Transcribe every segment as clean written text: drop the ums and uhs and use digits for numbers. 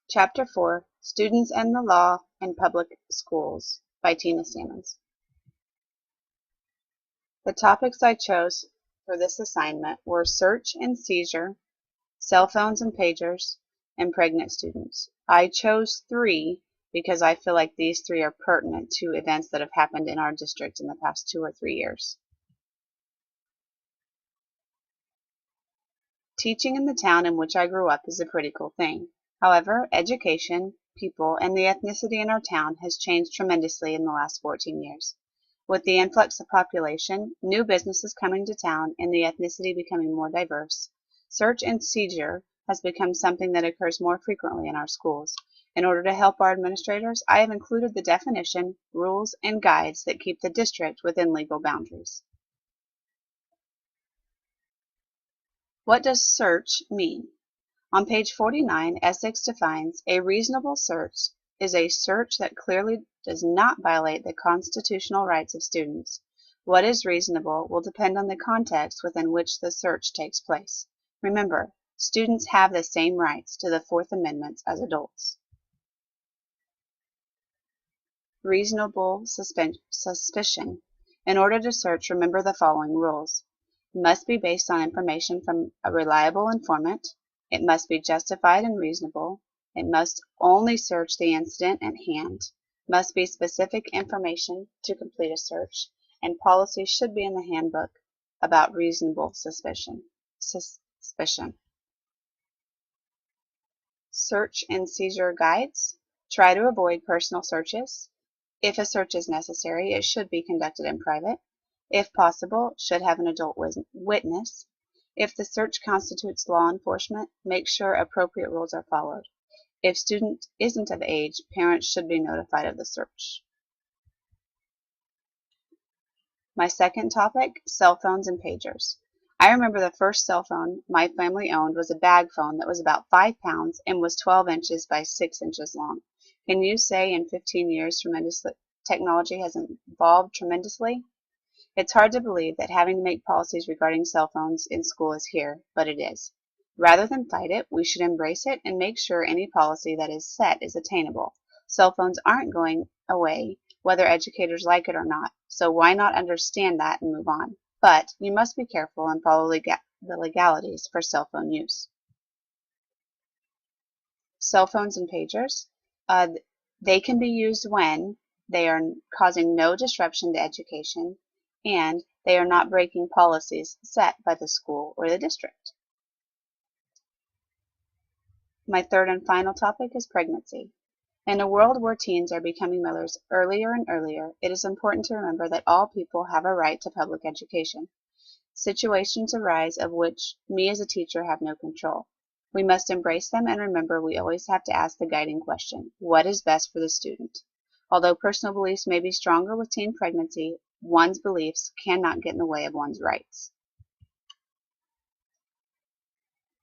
Chapter 4, Students and the Law in Public Schools by Tina Sammons. The topics I chose for this assignment were search and seizure, cell phones and pagers, and pregnant students. I chose 3 because I feel like these 3 are pertinent to events that have happened in our district in the past 2 or 3 years. Teaching in the town in which I grew up is a pretty cool thing. However, education, people, and the ethnicity in our town has changed tremendously in the last 14 years. With the influx of population, new businesses coming to town, and the ethnicity becoming more diverse, search and seizure has become something that occurs more frequently in our schools. In order to help our administrators, I have included the definition, rules, and guides that keep the district within legal boundaries. What does search mean? On page 49, Essex defines a reasonable search is a search that clearly does not violate the constitutional rights of students. What is reasonable will depend on the context within which the search takes place. Remember, students have the same rights to the Fourth Amendment as adults. Reasonable suspicion. In order to search, remember the following rules. It must be based on information from a reliable informant. It must be justified and reasonable. It must only search the incident at hand. Must be specific information to complete a search. And policy should be in the handbook about reasonable suspicion. Search and seizure guides. Try to avoid personal searches. If a search is necessary, it should be conducted in private. If possible, should have an adult witness. If the search constitutes law enforcement, make sure appropriate rules are followed. If student isn't of age, parents should be notified of the search. My second topic, cell phones and pagers. I remember the first cell phone my family owned was a bag phone that was about 5 pounds and was 12 inches by 6 inches long. Can you say in 15 years technology has evolved tremendously? It's hard to believe that having to make policies regarding cell phones in school is here, but it is. Rather than fight it, we should embrace it and make sure any policy that is set is attainable. Cell phones aren't going away, whether educators like it or not, so why not understand that and move on? But you must be careful and follow the legalities for cell phone use. Cell phones and pagers. They can be used when they are causing no disruption to education, and they are not breaking policies set by the school or the district. My third and final topic is pregnancy. In a world where teens are becoming mothers earlier and earlier, it is important to remember that all people have a right to public education. Situations arise of which me as a teacher have no control. We must embrace them and remember we always have to ask the guiding question, what is best for the student? Although personal beliefs may be stronger with teen pregnancy, one's beliefs cannot get in the way of one's rights.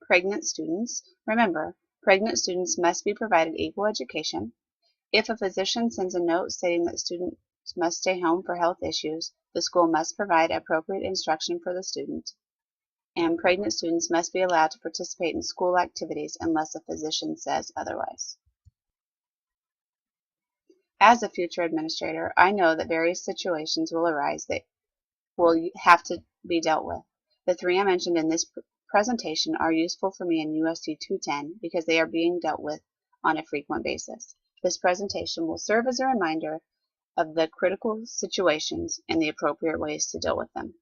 Pregnant students. Remember, pregnant students must be provided equal education. If a physician sends a note stating that students must stay home for health issues, the school must provide appropriate instruction for the student. And pregnant students must be allowed to participate in school activities unless a physician says otherwise. As a future administrator, I know that various situations will arise that will have to be dealt with. The 3 I mentioned in this presentation are useful for me in USD 210 because they are being dealt with on a frequent basis. This presentation will serve as a reminder of the critical situations and the appropriate ways to deal with them.